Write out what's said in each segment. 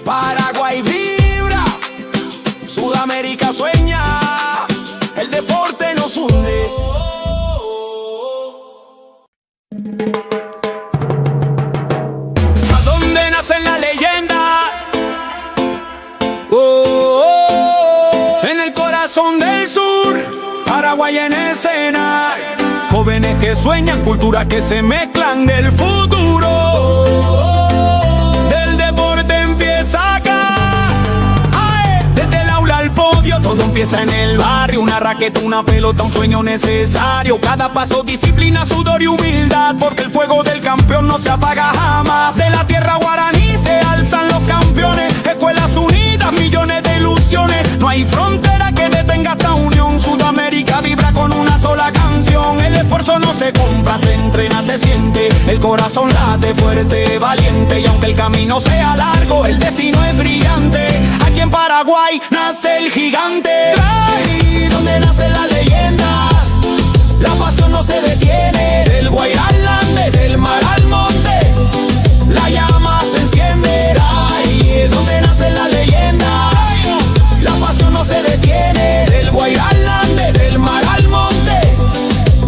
Paraguay vibra, Sudamérica sueña, el deporte nos hunde. ¿A dónde nace la leyenda? En el corazón del sur, Paraguay en escena. Jóvenes que sueñan, culturas que se mezclan del futuro. Del deporte empieza acá. Desde el aula al podio, todo empieza en el barrio. Una raqueta, una pelota, un sueño necesario. Cada paso, disciplina, sudor y humildad, porque el fuego del campeón no se apaga jamás. De la tierra guaraní se alzan los campeones. Escuelas unidas, millones de ilusiones. No hay frontera que detenga esta unión. Sudamérica vibra con una sola canción. El esfuerzo no se compra, se entrena, se siente. El corazón late fuerte, valiente. Y aunque el camino sea largo, el destino es brillante. Aquí en Paraguay nace el gigante. Ahí donde nacen las leyendas, la pasión no se detiene. Del Guairá al Ande, del mar al monte, la llama se enciende. Ahí donde nacen las leyendas, la pasión no se detiene. Del Guairá al Ande, del mar al monte,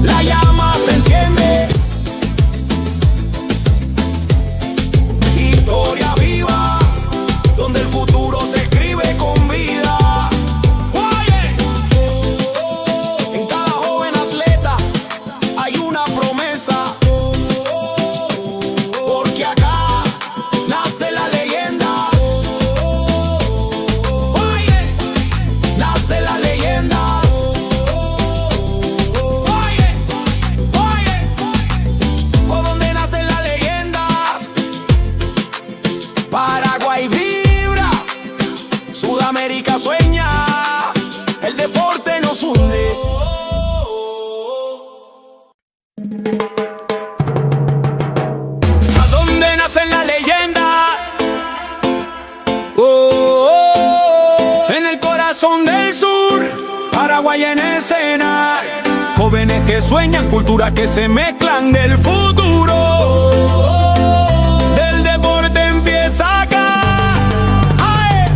la llama se enciende. Historia viva, donde el futuro se escribe con vida. En cada joven atleta hay una promesa, porque acá nace la leyenda. Nace la leyenda. ¿Por dónde nacen las leyendas? Paraguay vibra, Sudamérica sueña, el deporte nos hunde. ¿A dónde nacen las leyendas? En el corazón del sur, Paraguay en escena. Jóvenes que sueñan, culturas que se mezclan del futuro. Del deporte empieza acá.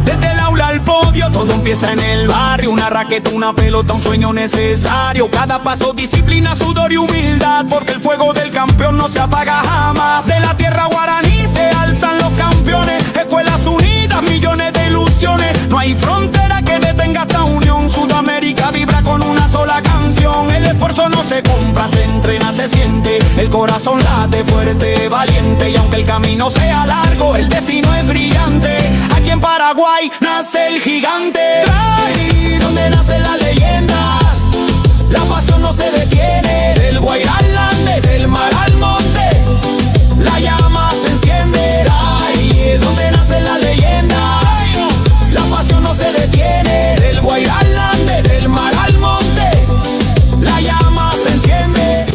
Desde el aula al podio, todo empieza en el barrio. Una raqueta, una pelota, un sueño necesario. Cada paso, disciplina, sudor y humildad, porque el fuego del campeón no se apaga jamás. De la tierra guaraní se alzan los campeones. Escuelas unidas, millones de ilusiones. No hay frontera que detenga esta unión. Sudamérica vibra con una sola canción. El esfuerzo no se compra, se entrena, se siente. El corazón late fuerte, valiente. Y aunque el camino sea largo, el destino es brillante. Aquí en Paraguay nace el gigante. Ahí donde nacen las leyendas, la pasión no se detiene. Del Guairá al Ande, del mar al monte, la llama se enciende. Ahí donde nacen las leyendas, la pasión no se detiene. Del Guairá al Ande, del mar al monte, la llama se enciende.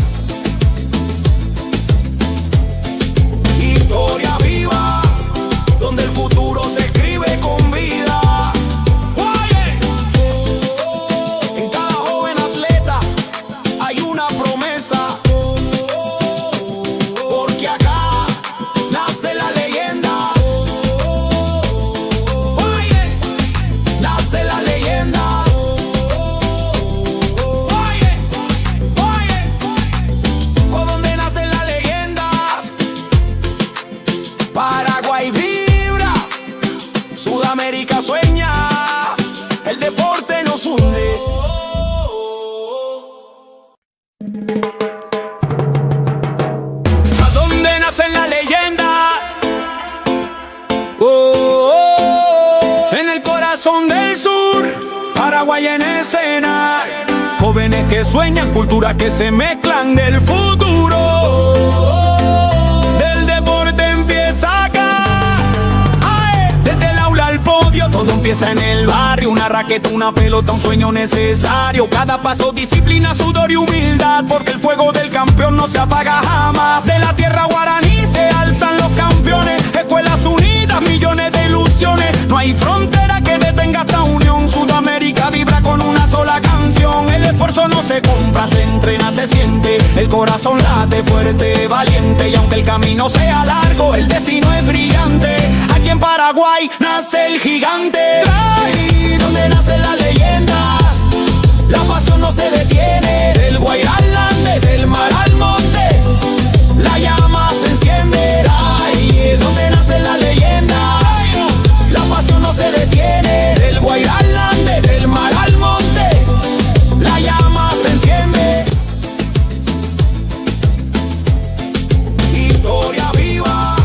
Historia viva, donde el futuro se escribe con vida. En cada joven atleta hay una promesa, porque acá nace la leyenda. Nace la leyenda. ¿Por dónde nacen las leyendas? Paraguay vibra, Sudamérica sueña, el deporte nos hunde. ¿A dónde nacen las leyendas? En el corazón del sur, Paraguay en escena. Jóvenes que sueñan, culturas que se mezclan del futuro. Del deporte empieza acá. Desde el aula al podio, todo empieza en el barrio. Una raqueta, una pelota, un sueño necesario. Cada paso, disciplina, sudor y humildad, porque el fuego del campeón no se apaga jamás. De la tierra guaraní se alzan los campeones. Escuelas unidas, millones de ilusiones. No hay frontera que detenga esta unión. Sudamérica vibra con una sola canción. El esfuerzo no se compra, se entrena, se siente. El corazón late fuerte, valiente. Y aunque el camino sea largo, el destino es brillante. Aquí en Paraguay Paraguay nace el gigante. Ahí donde nacen las leyendas, la pasión no se detiene. Del Guairá al Ande, del mar al monte, la llama se enciende. Ahí donde nacen las leyendas, la pasión no se detiene. Del Guairá al Ande, del mar al monte, la llama se enciende. Historia viva,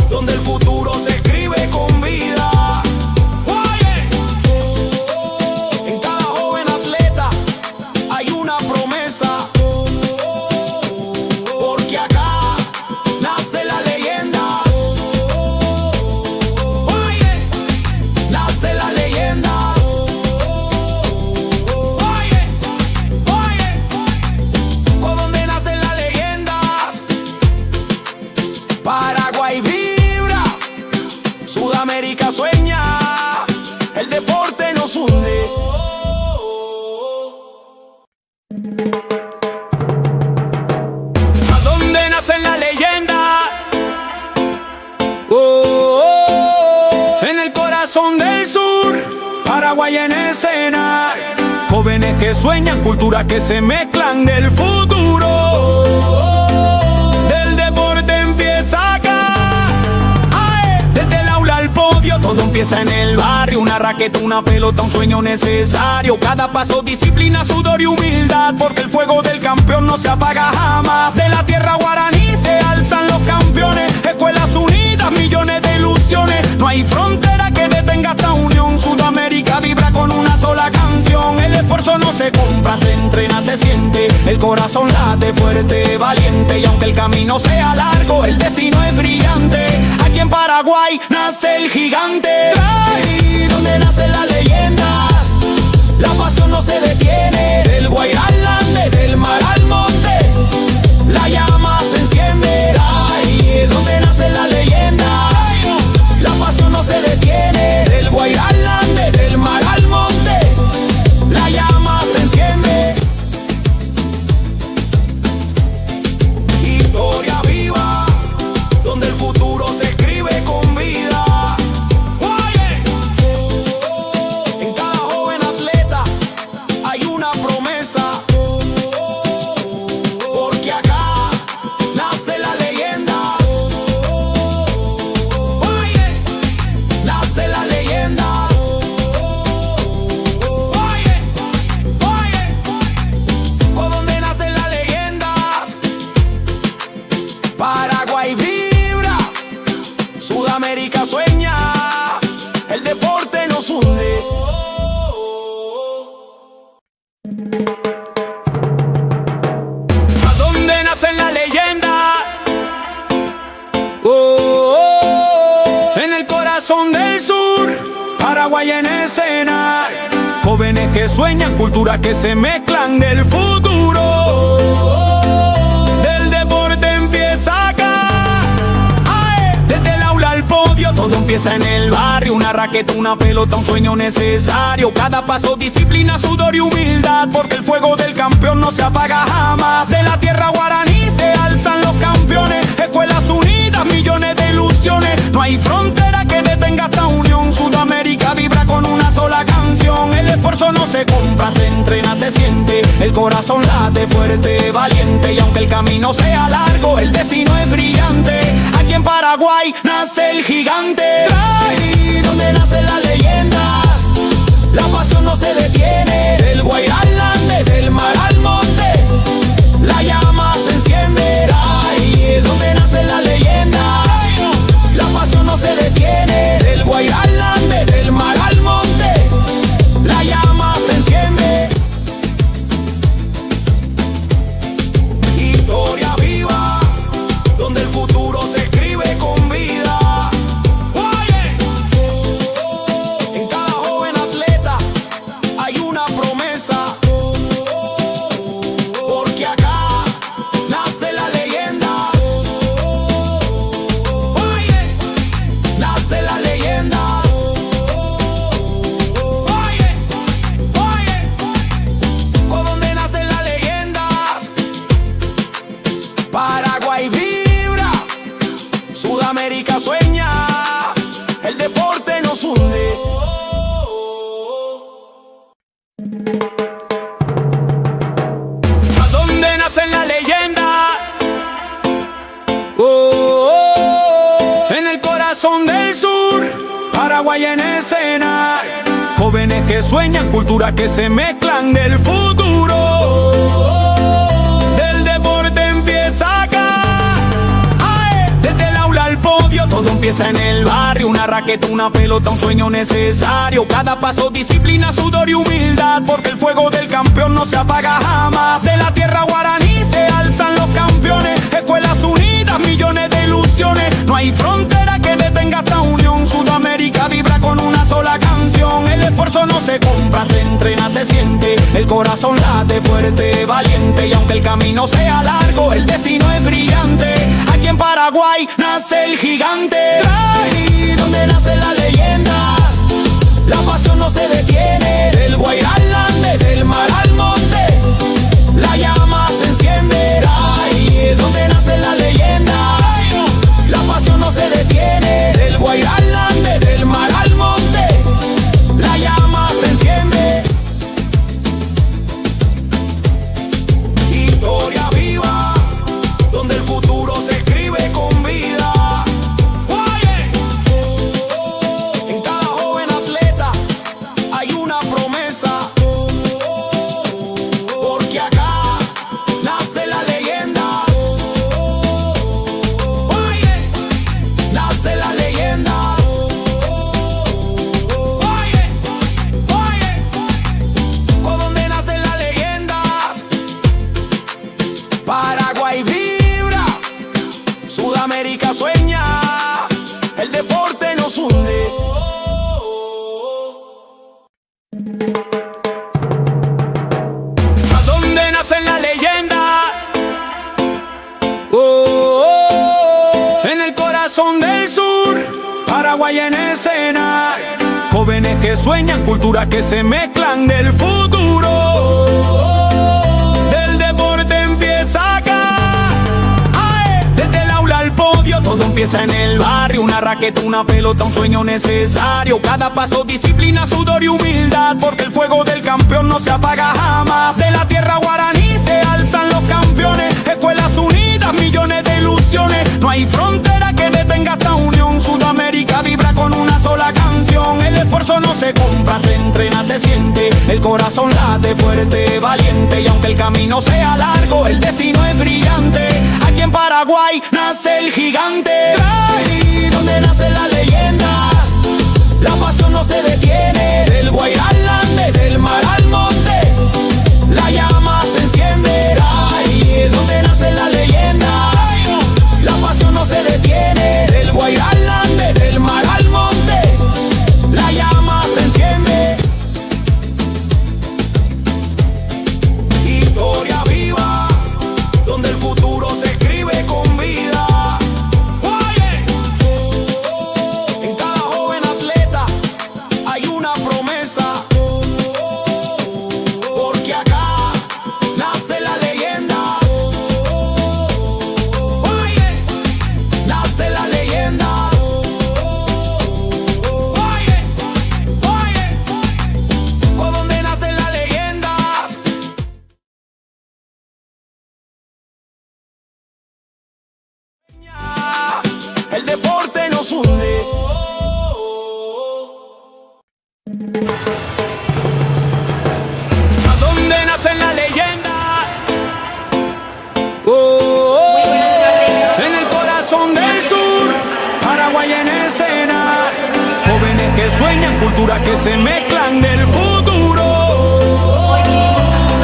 donde el futuro se escribe con vida. En cada joven atleta hay una promesa, porque acá nace la leyenda. Nace la leyenda. ¿Por dónde nacen las leyendas? Paraguay vibra, Sudamérica sueña, el deporte nos hunde. ¿A dónde nacen las leyendas? En el corazón del sur, Paraguay en escena. Jóvenes que sueñan, culturas que se mezclan del futuro. Del deporte empieza acá. Desde el aula al podio, todo empieza en el barrio. Una raqueta, una pelota, un sueño necesario. Cada paso, disciplina, sudor y humildad, porque el fuego del campeón no se apaga jamás. De la tierra guaraní se alzan los campeones. Escuelas unidas, millones de ilusiones. No hay frontera que detenga esta unión. Sudamérica vibra con una sola canción. El esfuerzo no se compra, se entrena, se siente. El corazón late fuerte, valiente. Y aunque el camino sea largo, el destino es brillante. Aquí en Paraguay nace el gigante. Ahí donde nacen las leyendas, la pasión no se detiene. Del Guairá al Ande, del mar al monte, la llama se enciende. Ahí donde nacen las leyendas, la pasión no se detiene. Del Guairá al Ande, del mar al monte, la llama se enciende. Historia viva, donde el futuro se escribe con vida. En cada joven atleta hay una promesa, porque acá nace la leyenda. Nace la leyenda. ¿Por dónde nacen las leyendas? Paraguay vibra, Sudamérica sueña, el deporte nos hunde. ¿A dónde nacen las leyendas? En el corazón del sur, Paraguay en escena. Jóvenes que sueñan, culturas que se mezclan del futuro. Del deporte empieza acá. Desde el aula al podio, todo empieza en el barrio. Una raqueta, una pelota, un sueño necesario. Cada paso, disciplina, sudor y humildad, porque el fuego del campeón no se apaga jamás. De la tierra guaraní se alzan los campeones. Escuelas unidas, millones de ilusiones. No hay frontera que detenga esta unión. Sudamérica vibra con una sola canción. El esfuerzo no se compra, se entrena, se siente. El corazón late fuerte, valiente. Y aunque el camino sea largo, el destino es brillante. Aquí en Paraguay nace el gigante. Ahí donde nacen las leyendas, la pasión no se detiene. Del Guairá al Ande, del mar al monte, la llama se enciende. Ahí donde nacen las leyendas, la pasión no se detiene. Del Guairá al Ande, del mar al monte, la llama se enciende. Historia viva, donde el futuro se escribe con vida. Paraguay en escena. Jóvenes que sueñan, culturas que se mezclan del futuro. Del deporte empieza acá. Desde el aula al podio, todo empieza en el barrio. Una raqueta, una pelota, un sueño necesario. Cada paso, disciplina, sudor y humildad, porque el fuego del campeón no se apaga jamás. De la tierra guaraní se alzan los campeones. Escuelas unidas, millones de ilusiones. No hay frontera que detenga esta unión. Sudamérica vibra con una sola canción. El esfuerzo no se compra, se entrena, se siente. El corazón late fuerte, valiente. Y aunque el camino sea largo, el destino es brillante. Aquí en Paraguay nace el gigante. Ahí donde nacen las leyendas, la pasión no se detiene. Del Guairá al Ande, del mar al monte, la llama se enciende. Ahí donde nacen las leyendas, la pasión no se detiene. Del Guairá al Ande, del mar al monte, la llama se enciende. Historia viva, donde el futuro se escribe con vida. En cada joven atleta hay una promesa, porque acá nace la leyenda. Nace la leyenda. ¿Por dónde nacen las leyendas? Paraguay vibra, Sudamérica sueña, el deporte nos hunde. ¿A dónde nacen las leyendas? En el corazón del sur, Paraguay en escena. Jóvenes que sueñan, culturas que se mezclan del futuro. Del deporte empieza acá. Desde el aula al podio, todo empieza en el barrio. Una raqueta, una pelota, un sueño necesario. Cada paso, disciplina, sudor y humildad, porque el fuego del campeón no se apaga jamás. De la tierra guaraní se alzan los campeones. Escuelas unidas, millones de ilusiones. No hay frontera que detenga esta unión. Sudamérica vibra con una sola canción. El esfuerzo no se compra, se entrena, se siente. El corazón late fuerte, valiente. Y aunque el camino sea largo, el destino es brillante. Aquí en Paraguay nace el gigante. Ahí donde nacen las leyendas, la pasión no se detiene. Del Guairá al Ande, del mar al monte, la llama se enciende. Ahí donde nacen las leyendas, la pasión no se detiene. Del Guairá al Ande, del mar al monte, la llama se enciende. Historia viva, donde el futuro se escribe con vida. En cada joven atleta hay una promesa, porque acá nace la leyenda. Nace la leyenda. ¿Por dónde nacen las leyendas? El deporte nos hunde. ¿A dónde nacen las leyendas? En el corazón del sur, Paraguay en escena. Jóvenes que sueñan, culturas que se mezclan del futuro.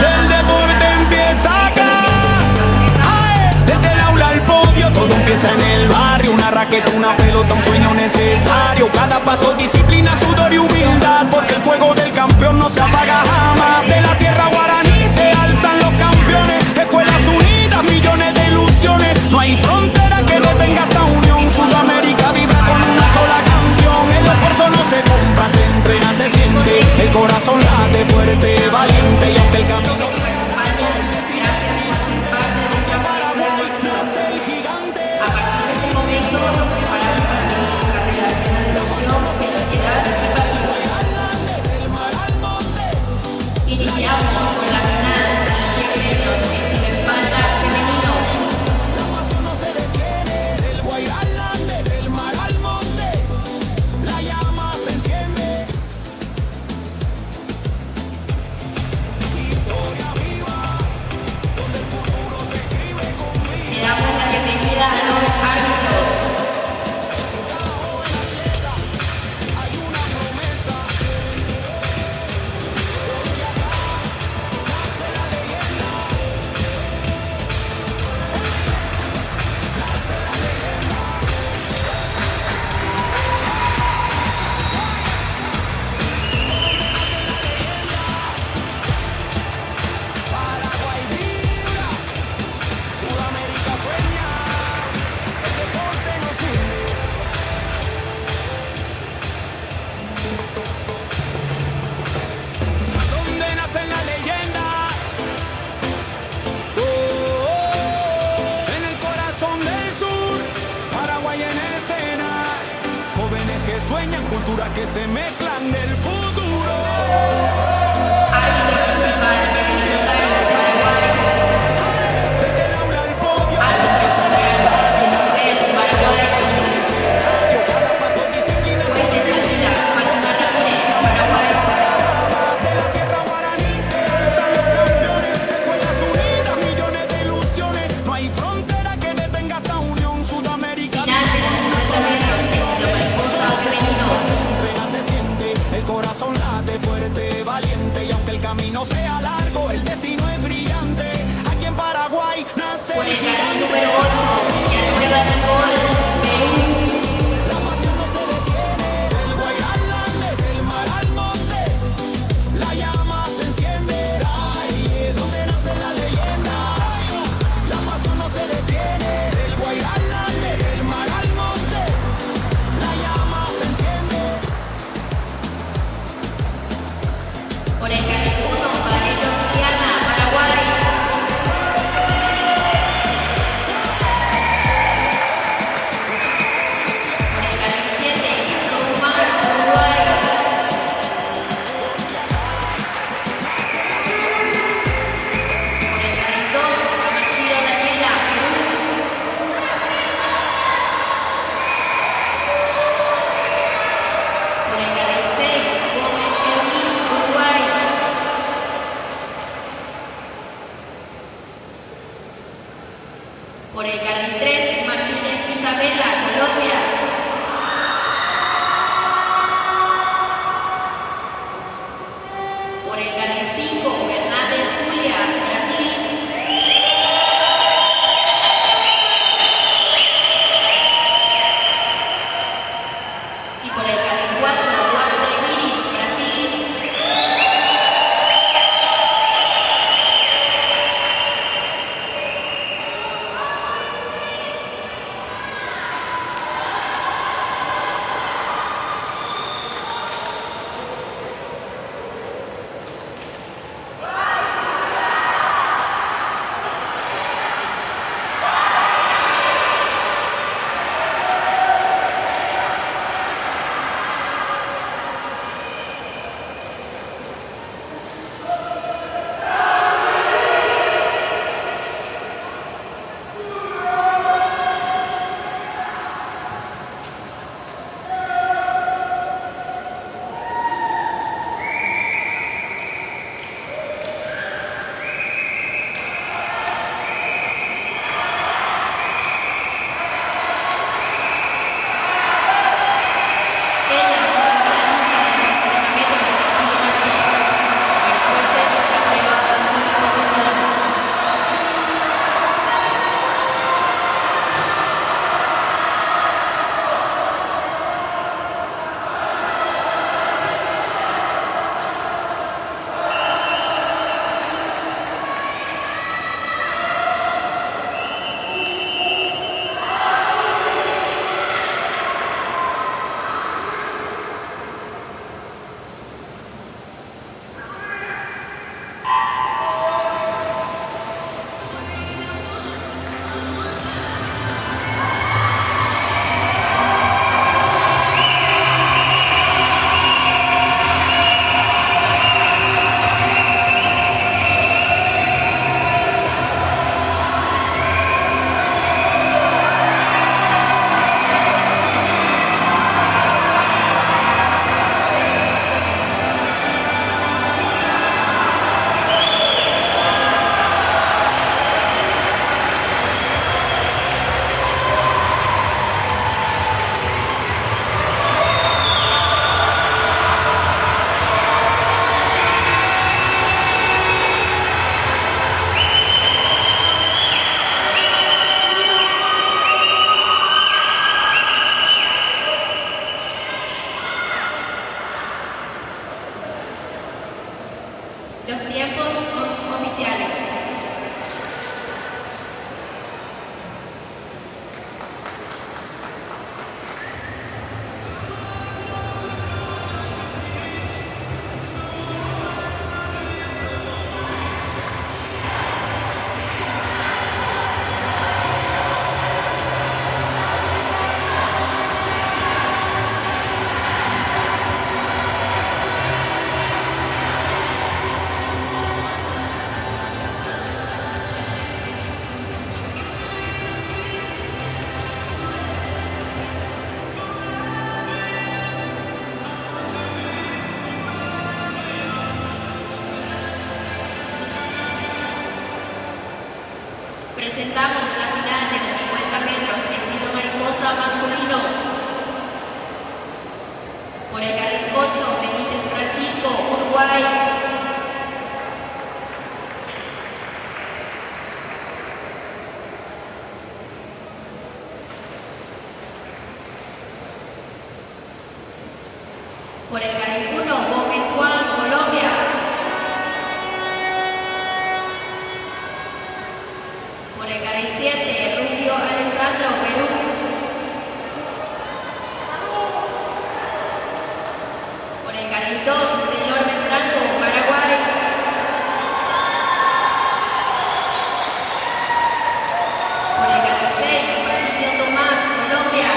Del deporte empieza acá. Desde el aula al podio, todo empieza en el barrio. Una raqueta, una pelota, un sueño necesario. Cada paso, disciplina, sudor y humildad, porque el fuego del campeón no se apaga jamás. De la tierra guaraní se alzan los campeones. Escuelas unidas, millones de ilusiones. No hay frontera que detenga esta unión. Sudamérica vibra con una sola canción. El esfuerzo no se compra, se entrena, se siente. El corazón late fuerte, valiente. Y aunque el camino sea largo, el destino es brillante. Paraguay nace el gigante. A partir de este momento nos preparamos para la carrera de finalización, velocidad y pasión. culturas que se mezclan del futuro. Árbitro principal, Evelyn Lozano, Paraguay. Desde el aula al podio, Árbitro central, Maricel Nivel, Paraguay. necesario, cada paso disciplina. Juez de salida, Fátima Ramírez, Paraguay. De la tierra guaraní se alzan los campeones. Escuelas unidas, millones de ilusiones. No hay frontera que detenga esta unión sudamericana. Final de los 50 metros de estilo mariposa femenino. Entrena se siente, el corazón late fuerte, valiente. Y aunque el camino sea largo, el destino es brillante. Aquí en Paraguay nace Por el carril número 8, Villanueva del Gol, Perú. la pasión, no se detiene. Del Guairá al Ande, del mar al monte, la llama se enciende. Ahí es donde nace la leyenda. La pasión no se detiene. Del Guairá al Ande, del mar al monte, la llama se enciende. Por el carril 1, Barreto Juliana, Paraguay. Por el carril 7, Jesús Mar, Uruguay. Por el carril 2, Amashiro Daniela, Perú. Por el carril 6, Gómez Eunice, Uruguay. Por el carril 3, Martínez Isabela, Colombia. Por el carril 5, Hernández Julia, Brasil. Y por el carril 4, Duarte Iris, Brasil. Ellas son las finalistas de los 50 metros de estilo mariposa. Señores jueces, la prueba a su disposición. Los tiempos oficiales. Presentamos la final de los 50 metros estilo mariposa masculino. Por el carril 8, Benítez Francisco, Uruguay. Por el carril 1, Gómez Juan, Colombia. Por el carril 7, Rubio Alessandro, Perú. Por el carril 2, Delorme Franco, Paraguay. Por el carril 6, Patricio Tomás, Colombia.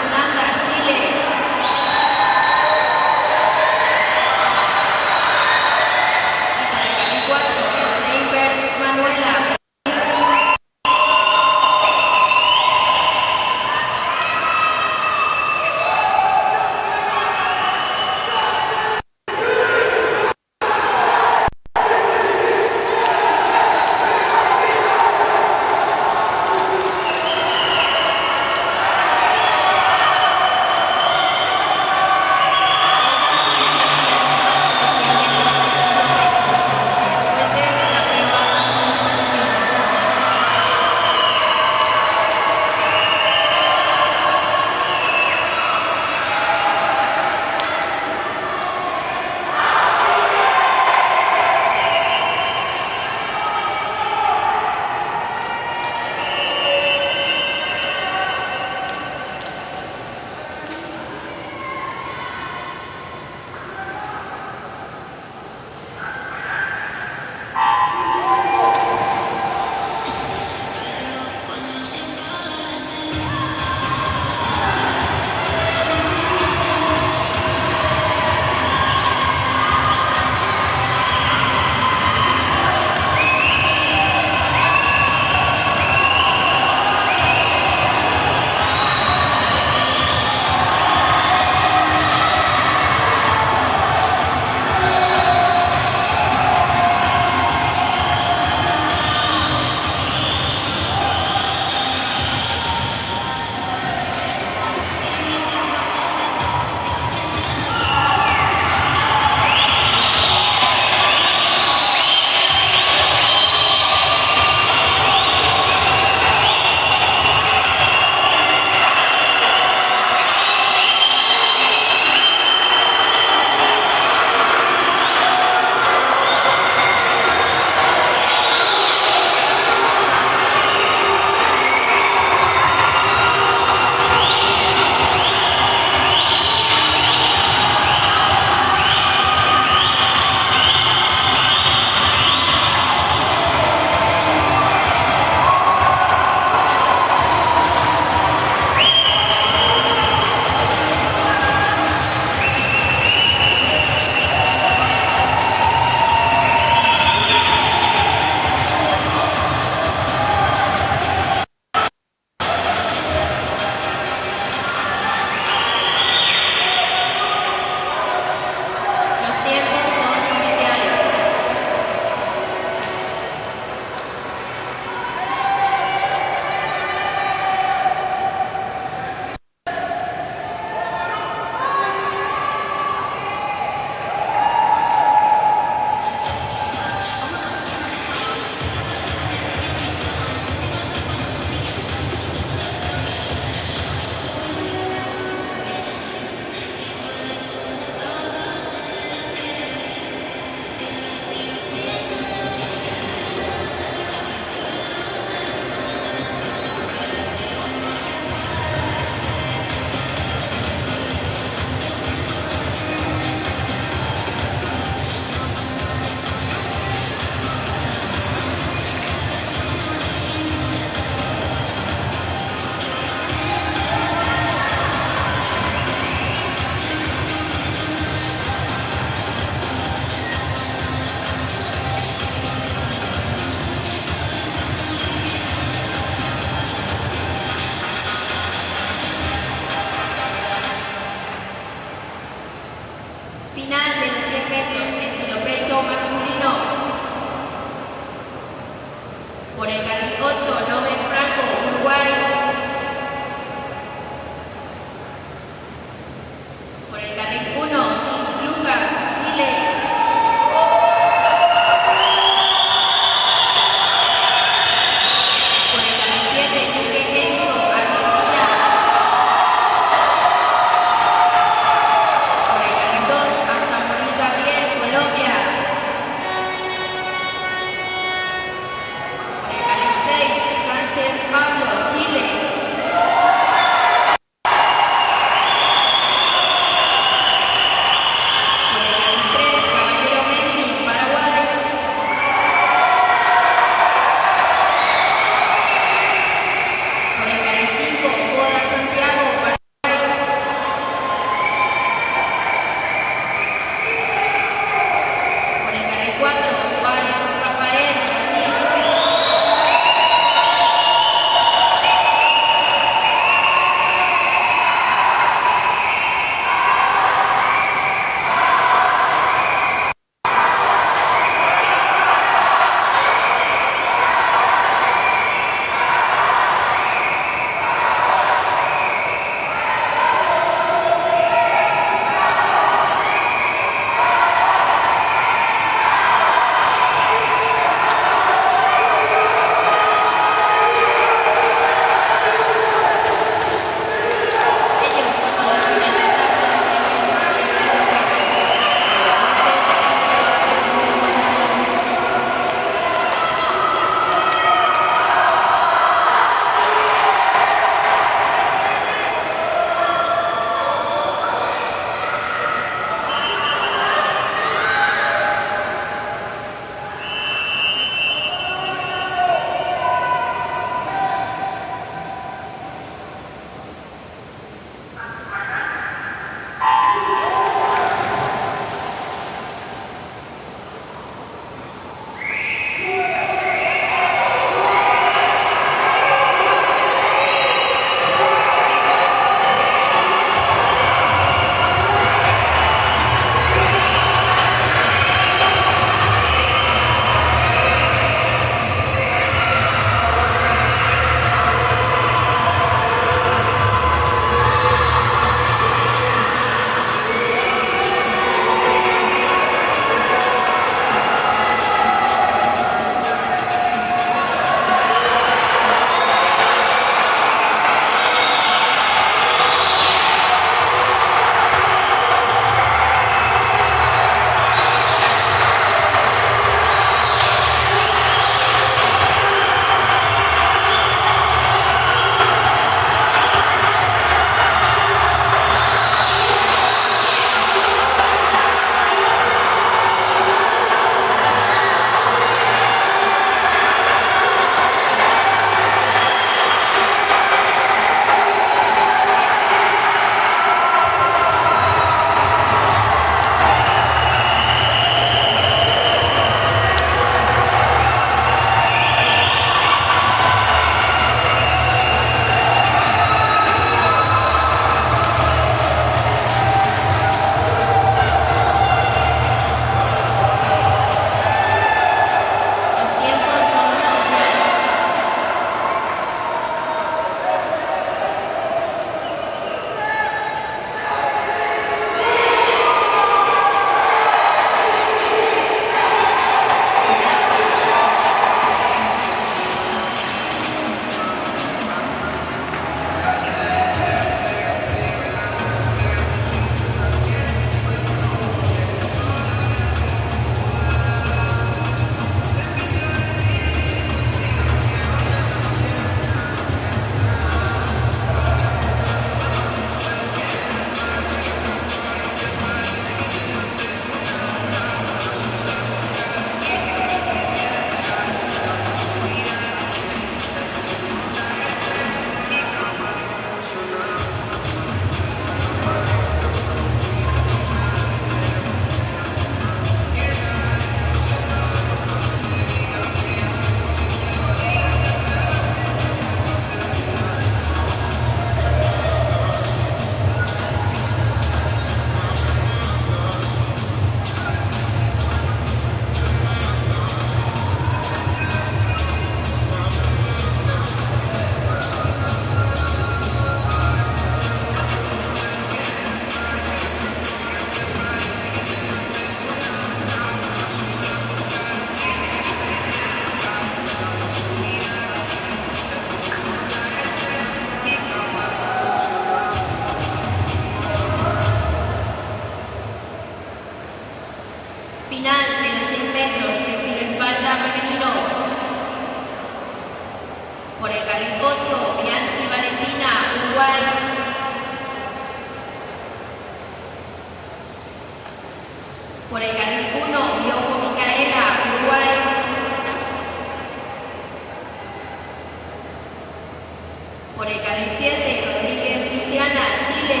Por el carril 7, Rodríguez Luciana, Chile.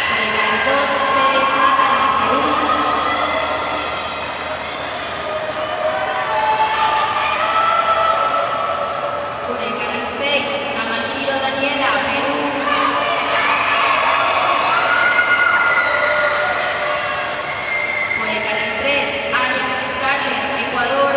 Por el carril 2, Pérez Natalie, Perú. Por el carril 6, Amashiro Daniela, Perú. Por el carril 3, Arias Scarlett, Ecuador.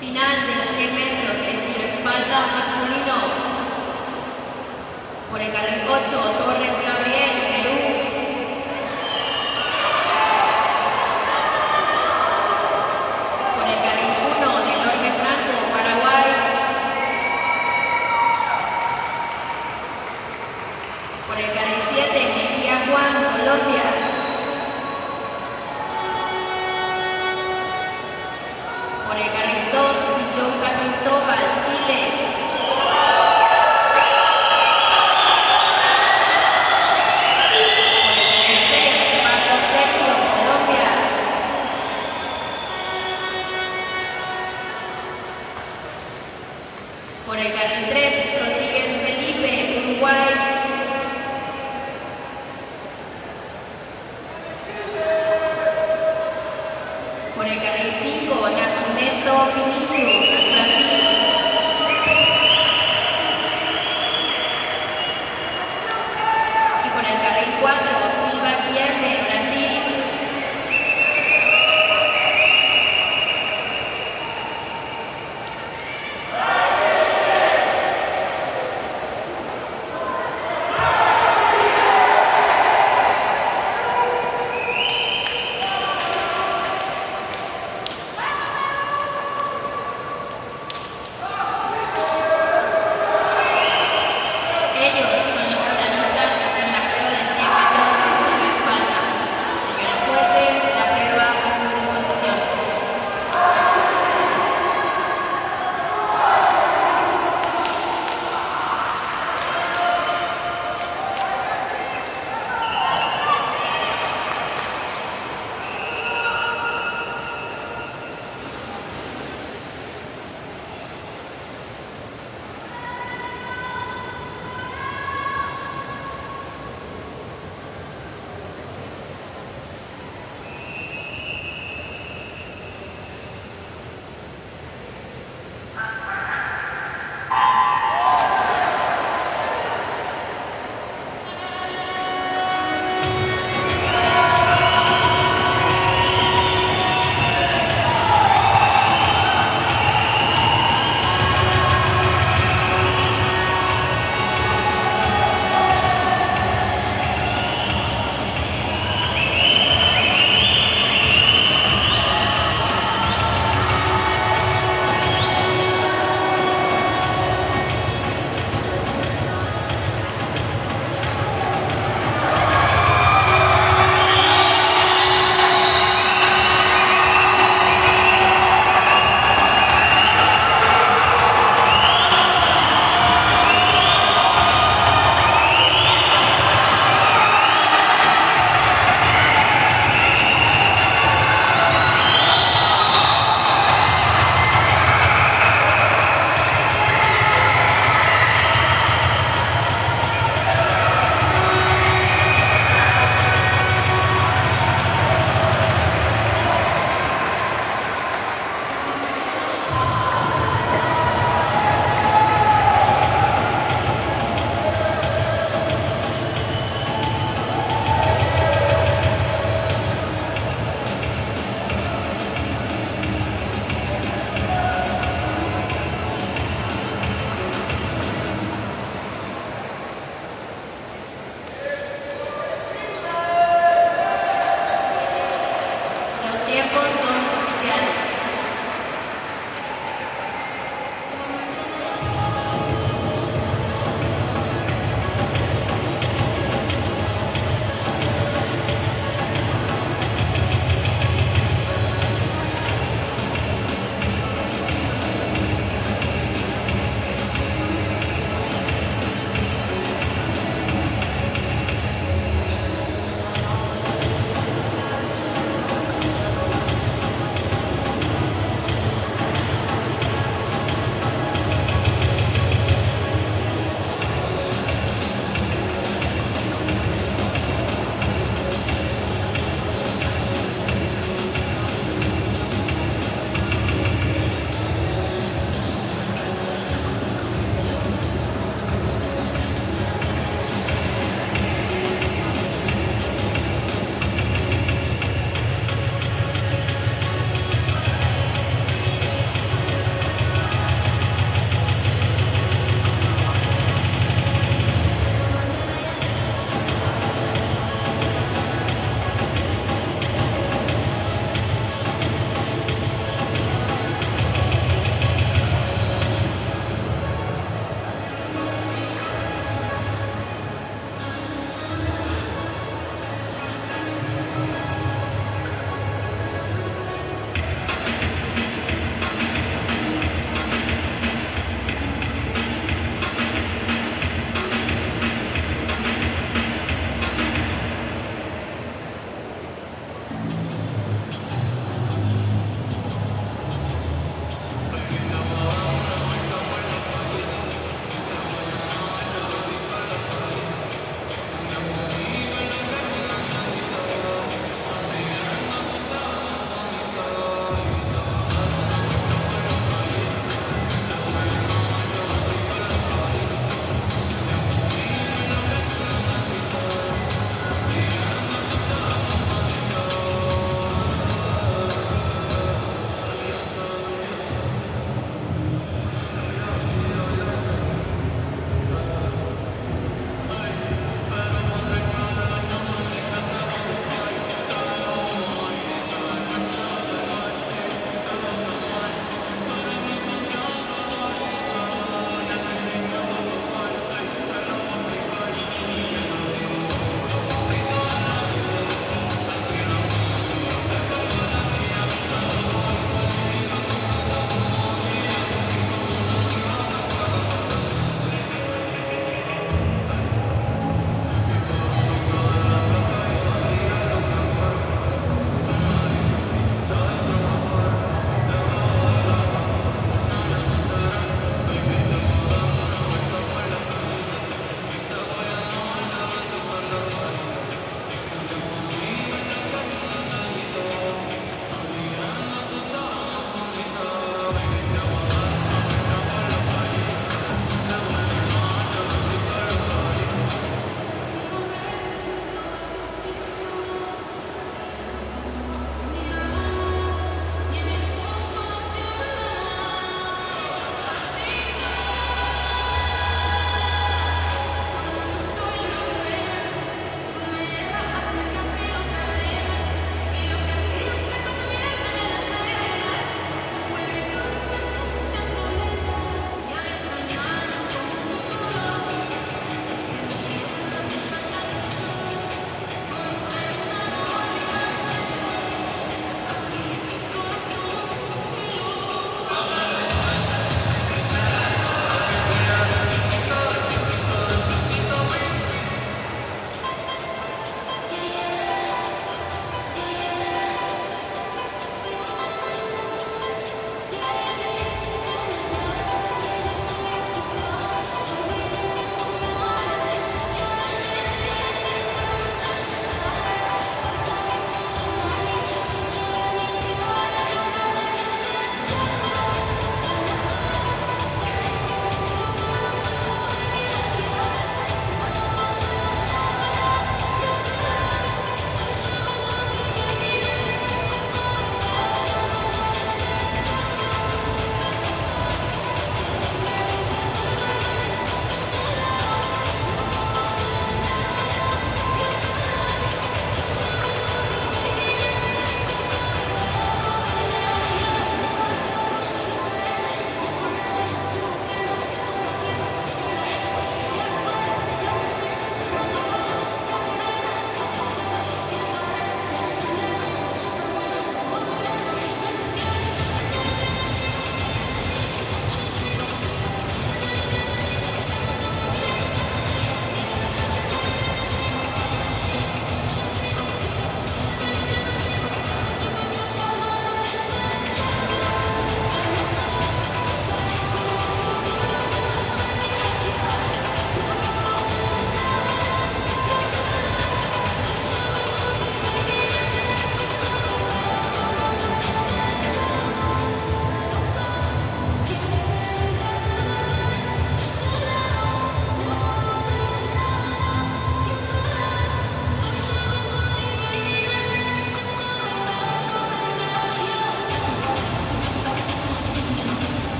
Final de los 100 metros, estilo espalda masculino. Por el carril 8, Torres Gabriel, Perú. Por el carril 1, Delorme Franco, Paraguay. Por el carril 7, Mejía Juan, Colombia. Por el carril 2, Villonca Cristóbal, Chile. Por el carril 6, Marco Sergio, Colombia. Por el carril 3, Rodríguez Felipe, Uruguay. Por el carril 5, Nascimento Vinicius, Brasil. Y por el carril 4, Silva Guillerme, Brasil.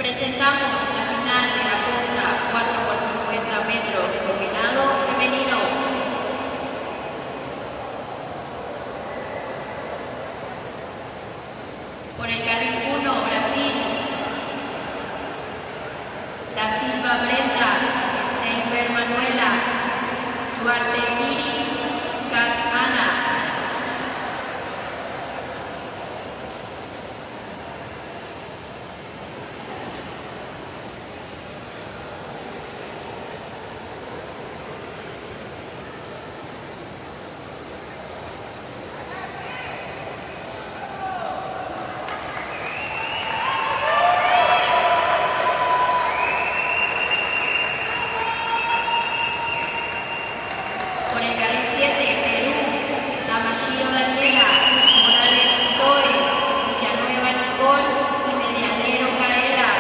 Presentamos la final de la costa 4 por 50 metros combinado femenino. Por el carril 1, Brasil. Da Silva Brenda, Steinberg Manuela, Duarte Iris, Cat Ana. Por el carril 7, Perú, Tamashiro Daniela, Morales Zoe, Villanueva Nicole y Medianero Gaela.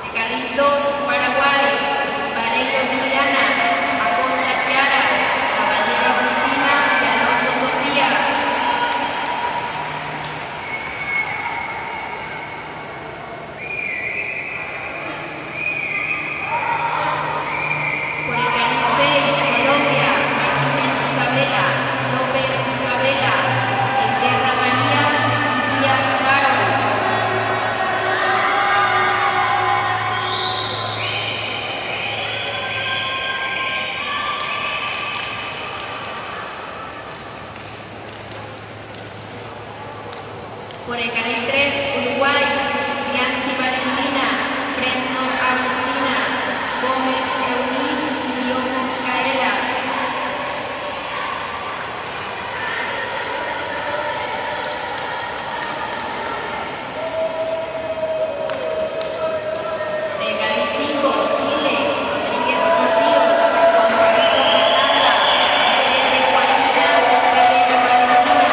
El carril 2, Paraguay, Vareiro Juliana, Acosta Chiara, Caballero Agustina y Alonso Sofía. Por el carril 6, Colombia, Martínez Isabela, López Isabela, Becerra María y Díaz Caro. Por el carril 3, Uruguay, Bianchi Valentina, Fresno Agustina, Gómez Eunice y Diogo Micaela. El carril 5, Chile, Rodríguez Rocío, Juan Pablo Fernanda, Negrete Joaquina, Pérez Valentina.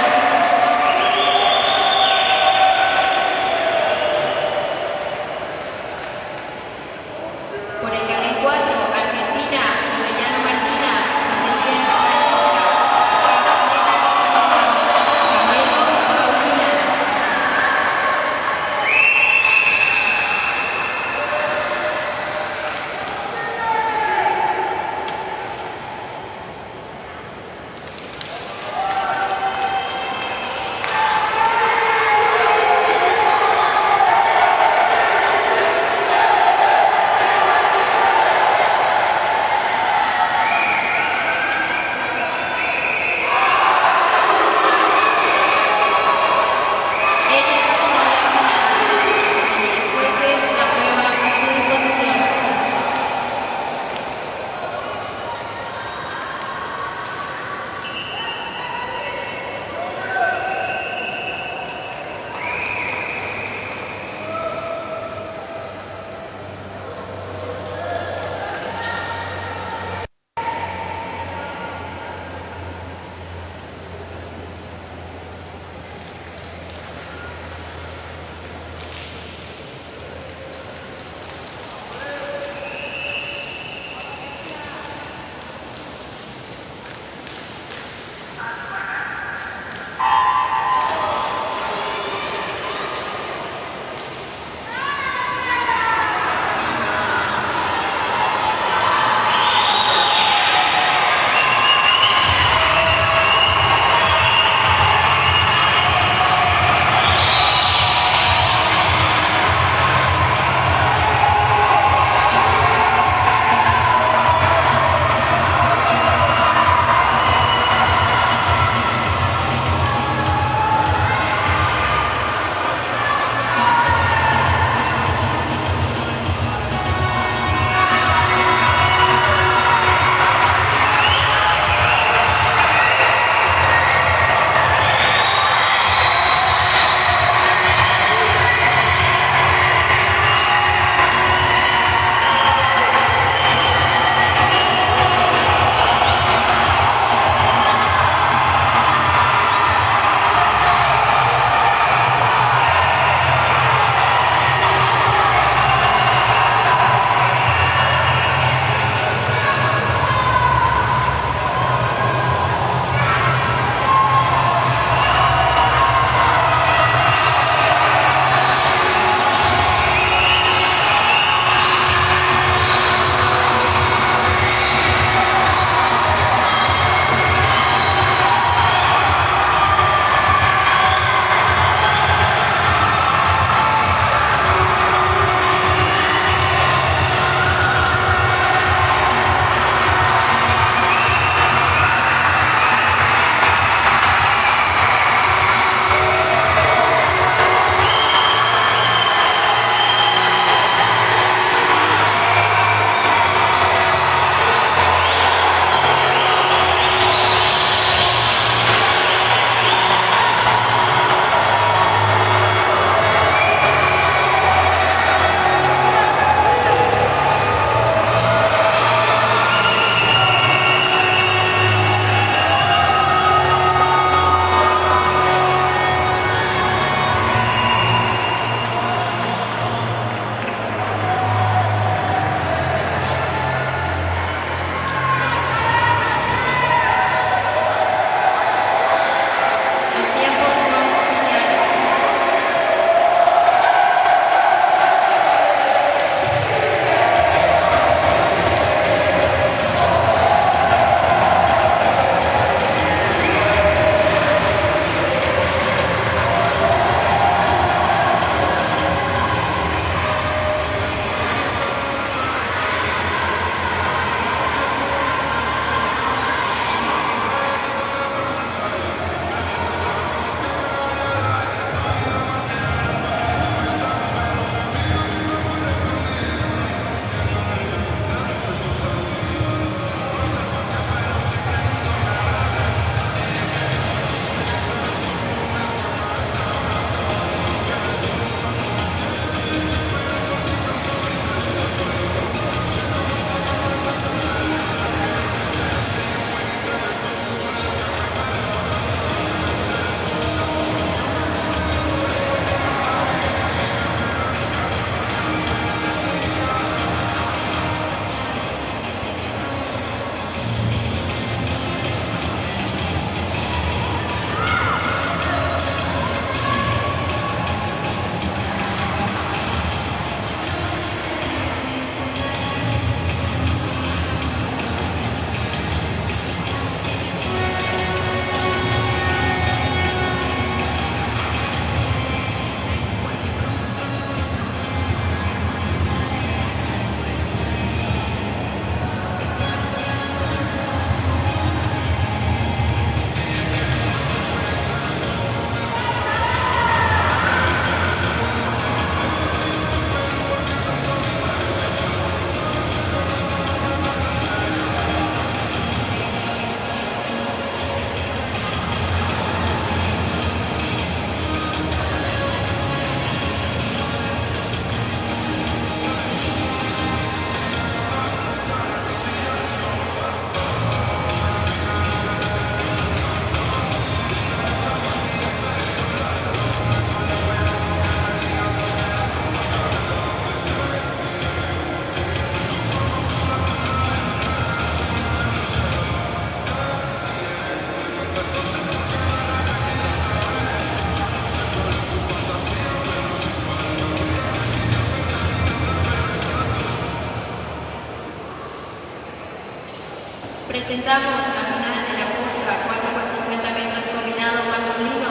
Presentamos la final de la posca 4x50 metros combinado masculino.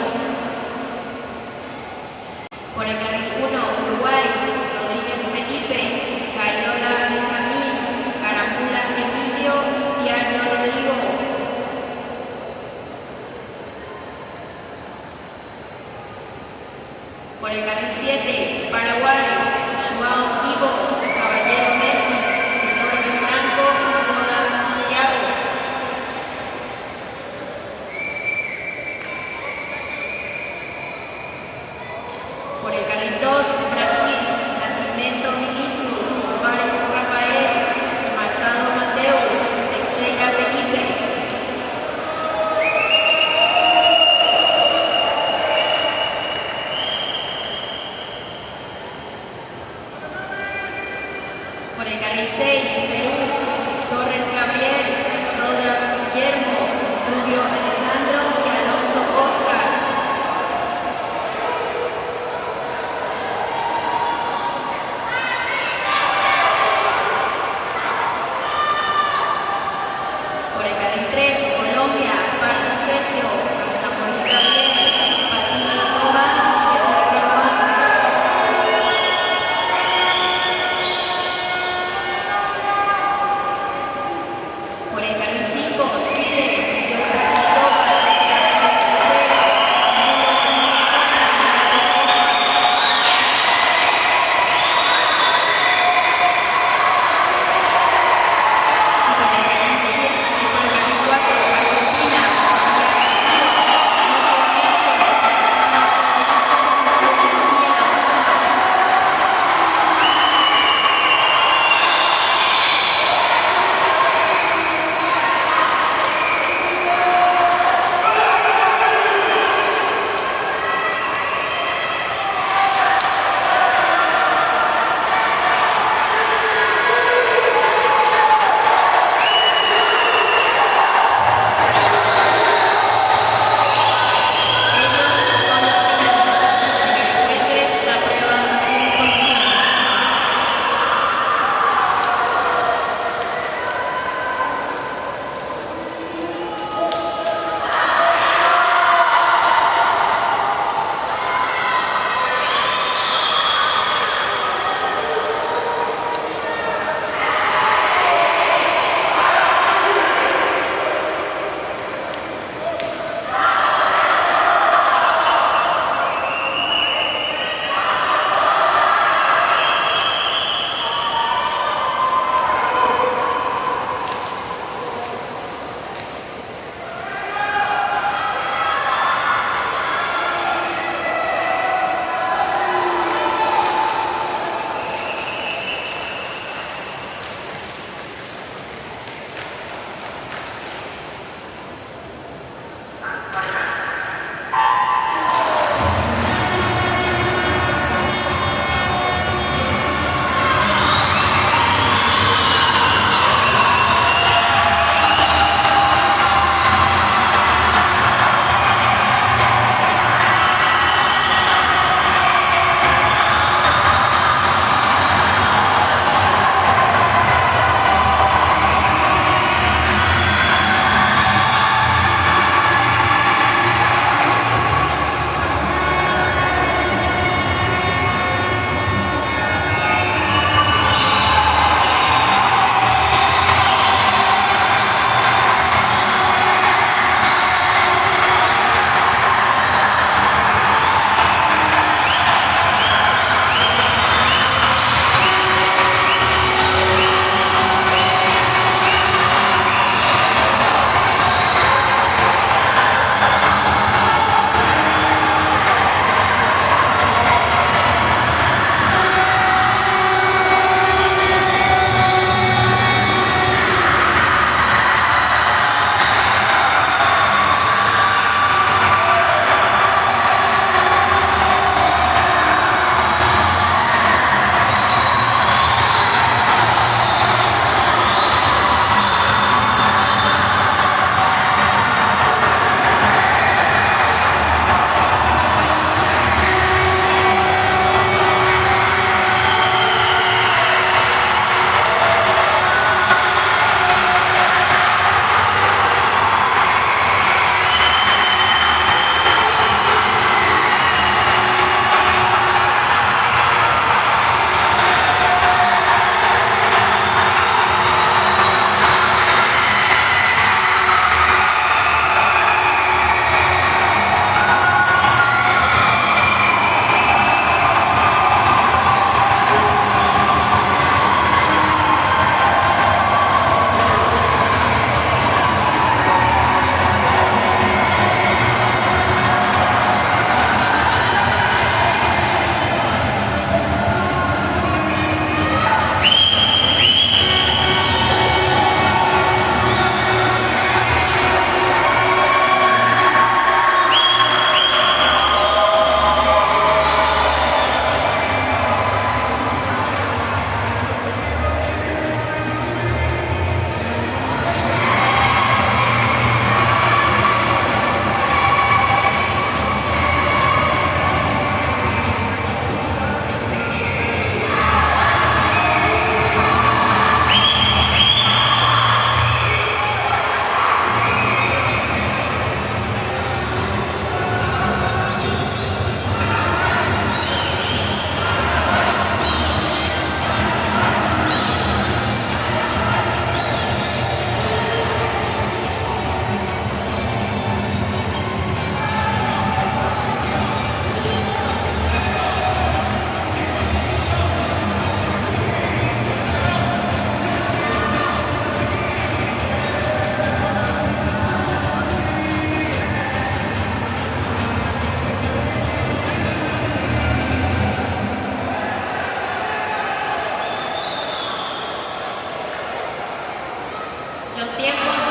Por el carril 1, Uruguay, Rodríguez Felipe, Cairola Benjamín, Carambula Emilio, Diario Rodrigo. Por el carril 7, Paraguay, João Ivo, Caballero Mendy, Enorme Franco y Codas Santiago. Por el carril 2, Brasil, Nascimento Vinicius, Suárez Rafael, Machado Mateus, Teixeira Felipe. Por el carril 6, Perú, Torres Gabriel, Rodas Guillermo, Rubio Alessandro y Alonso Oscar. Por el carril 3, Colombia, Pardo Sergio, Hasta Morir Gabriel, Patini Tomás y Becerra Juan. Los tiempos